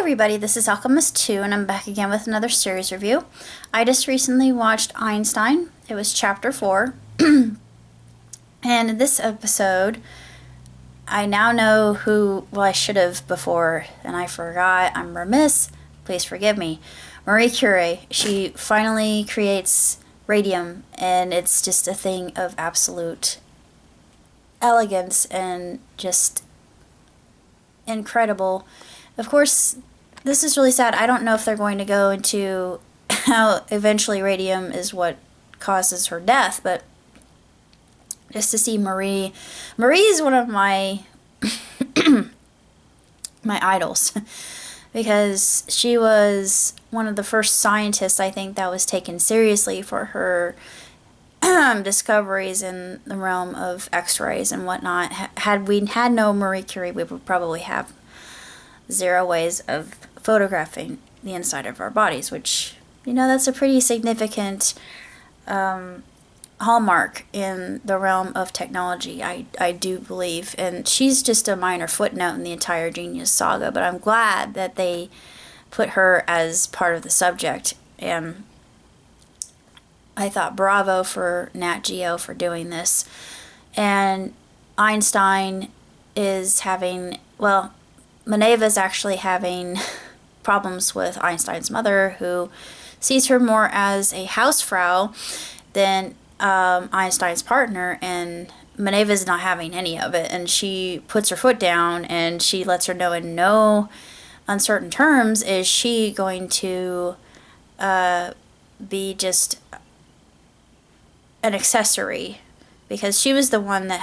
everybody, this is Alchemist 2 and I'm back again with another series review. I just recently watched Einstein. It was chapter 4. And in this episode, I now know who, well, I should have before and I forgot. I'm remiss. Please forgive me. Marie Curie. She finally creates radium, and it's just a thing of absolute elegance and just incredible. Of course, this is really sad. I don't know if they're going to go into how eventually radium is what causes her death, but just to see Marie is one of my my idols because she was one of the first scientists, I think, that was taken seriously for her discoveries in the realm of X-rays and whatnot. Had we had no Marie Curie, we would probably have zero ways of photographing the inside of our bodies, which, you know, that's a pretty significant hallmark in the realm of technology, I do believe. And she's just a minor footnote in the entire Genius saga, but I'm glad that they put her as part of the subject. And I thought bravo for Nat Geo for doing this. And Einstein is having, well, Minerva's actually having problems with Einstein's mother, who sees her more as a housefrau than Einstein's partner, and Minerva's not having any of it, and she puts her foot down and she lets her know in no uncertain terms is she going to be just an accessory, because she was the one that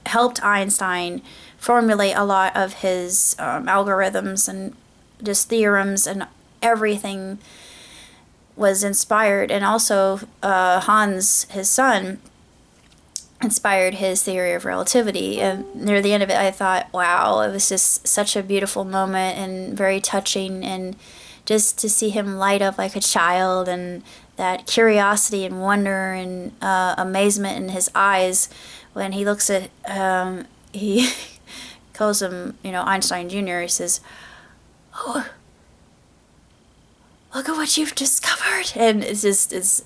helped Einstein formulate a lot of his algorithms and just theorems, and everything was inspired. And also Hans, his son, inspired his theory of relativity. And near the end of it, I thought, wow, it was just such a beautiful moment and very touching, and just to see him light up like a child, and that curiosity and wonder and amazement in his eyes when he looks at he calls him, Einstein Jr. He says, "Oh, look at what you've discovered." And it's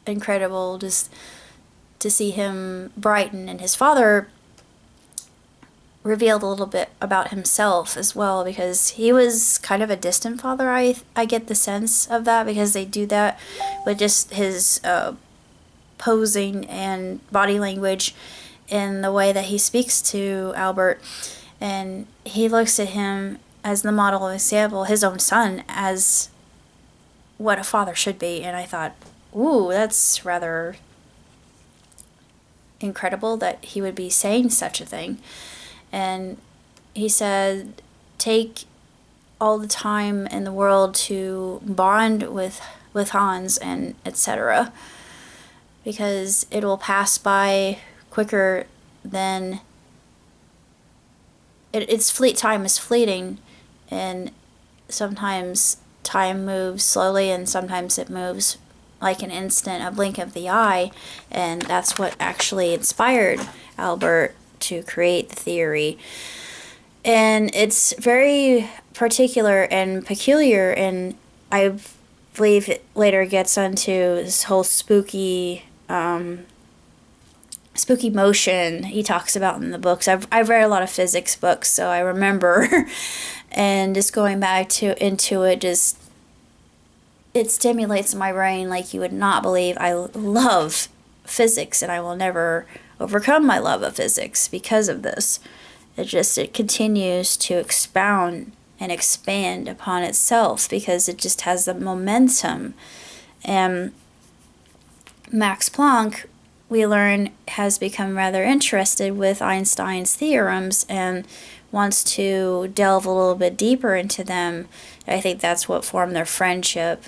incredible just to see him brighten. And his father revealed a little bit about himself as well, because he was kind of a distant father. I get the sense of that, because they do that with just his posing and body language in the way that he speaks to Albert. And he looks at him as the model example, his own son, as what a father should be. And I thought, ooh, that's rather incredible that he would be saying such a thing. And he said, take all the time in the world to bond with Hans and etc., because it will pass by quicker than time is fleeting, and sometimes time moves slowly and sometimes it moves like an instant, a blink of the eye. And that's what actually inspired Albert to create the theory. And it's very particular and peculiar, and I believe it later gets onto this whole spooky motion he talks about in the books. I've read a lot of physics books, so I remember and just going back into it, just it stimulates my brain like you would not believe. I love physics, and I will never overcome my love of physics because of this. It continues to expound and expand upon itself, because it just has the momentum. And Max Planck, we learn, has become rather interested with Einstein's theorems and wants to delve a little bit deeper into them. I think that's what formed their friendship.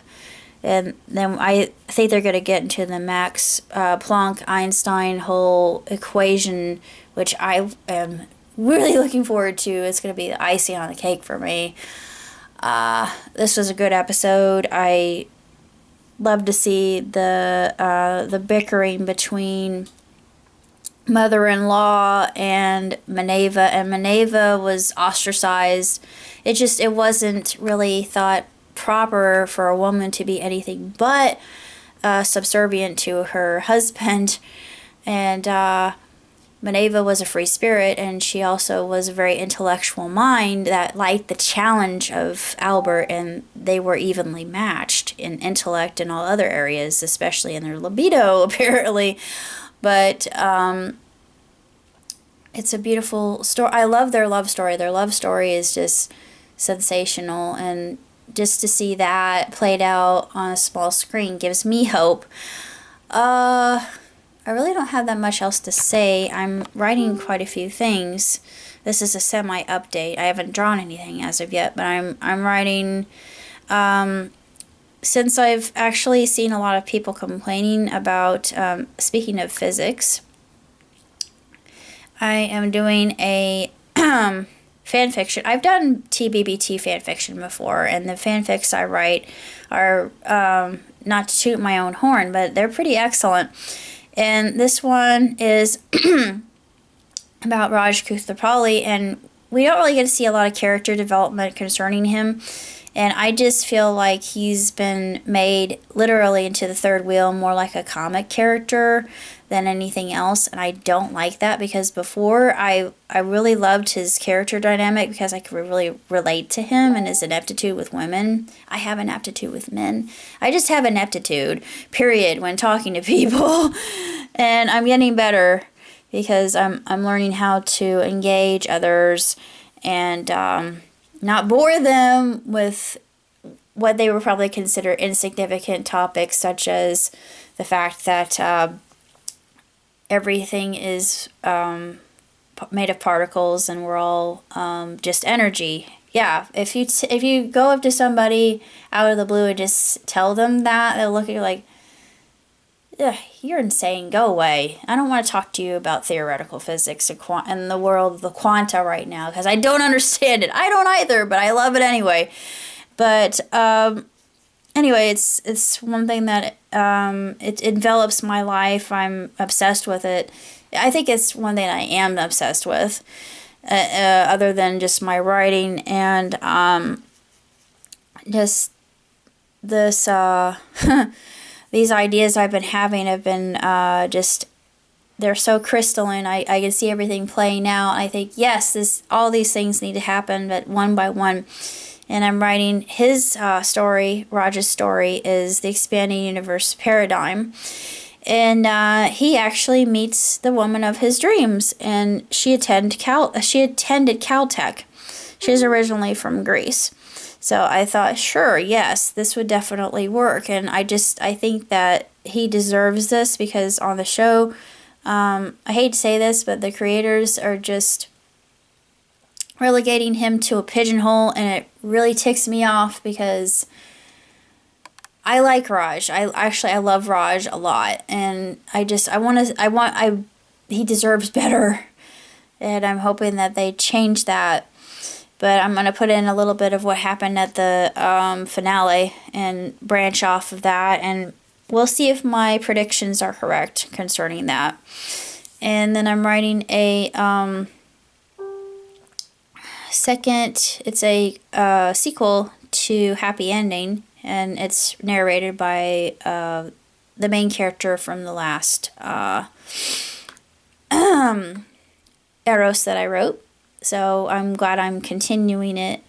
And then I think they're going to get into the Max Planck-Einstein whole equation, which I am really looking forward to. It's going to be the icing on the cake for me. This was a good episode. I love to see the bickering between mother-in-law and Maneva, and Maneva was ostracized. It wasn't really thought proper for a woman to be anything but subservient to her husband. And Maneva was a free spirit, and she also was a very intellectual mind that liked the challenge of Albert, and they were evenly matched in intellect and all other areas, especially in their libido, apparently. But it's a beautiful story. I love their love story. Their love story is just sensational, and just to see that played out on a small screen gives me hope. I really don't have that much else to say. I'm writing quite a few things. This is a semi-update. I haven't drawn anything as of yet, but I'm writing. Since I've actually seen a lot of people complaining about, speaking of physics, I am doing a fan fiction. I've done TBBT fan fiction before, and the fanfics I write are, not to toot my own horn, but they're pretty excellent. And this one is about Raj Kuthlapalli, and we don't really get to see a lot of character development concerning him. And I just feel like he's been made literally into the third wheel, more like a comic character than anything else. And I don't like that, because before I really loved his character dynamic because I could really relate to him and his ineptitude with women. I have an aptitude with men. I just have an aptitude, period, when talking to people. And I'm getting better because I'm learning how to engage others and not bore them with what they would probably consider insignificant topics, such as the fact that everything is made of particles and we're all just energy. Yeah, if you go up to somebody out of the blue and just tell them that, they'll look at you like, ugh, you're insane, go away. I don't want to talk to you about theoretical physics and the world of the quanta right now, because I don't understand it. I don't either, but I love it anyway. But anyway, it's one thing that it envelops my life. I'm obsessed with it. I think it's one thing I am obsessed with, other than just my writing, and just this these ideas I've been having have been just, they're so crystalline. I can see everything playing out. I think, yes, all these things need to happen, but one by one. And I'm writing his story. Raj's story is the expanding universe paradigm. And he actually meets the woman of his dreams, and she attended Caltech. She's originally from Greece. So I thought, sure, yes, this would definitely work. And I think that he deserves this, because on the show, I hate to say this, but the creators are just relegating him to a pigeonhole, and it really ticks me off, because I like Raj. I love Raj a lot, and he deserves better, and I'm hoping that they change that. But I'm going to put in a little bit of what happened at the finale and branch off of that, and we'll see if my predictions are correct concerning that. And then I'm writing a it's a sequel to Happy Ending, and it's narrated by the main character from the last Eros that I wrote. So I'm glad I'm continuing it.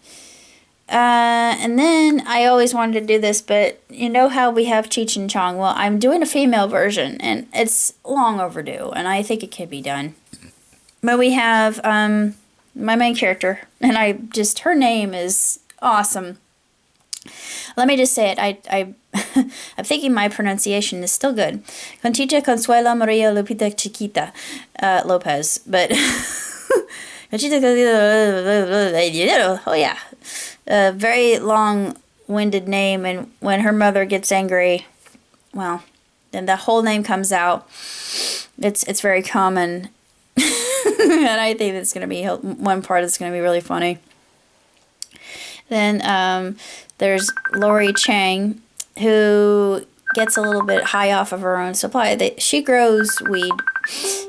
And then I always wanted to do this, but you know how we have Cheech and Chong? Well, I'm doing a female version, and it's long overdue, and I think it can be done. But we have my main character, and her name is awesome. Let me just say it. I'm thinking my pronunciation is still good. Conchita Consuela Maria Lupita Chiquita Lopez, but Conchita, oh yeah, a very long-winded name, and when her mother gets angry, well, then the whole name comes out. It's very common. And I think that's going to be one part that's going to be really funny. Then there's Lori Chang, who gets a little bit high off of her own supply. She grows weed,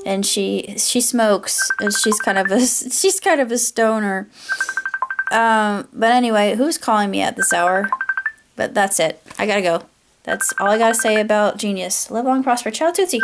and she smokes, and she's kind of a stoner. But anyway, who's calling me at this hour? But that's it. I gotta go. That's all I gotta say about Genius. Live long, prosper. Ciao, Tootsie.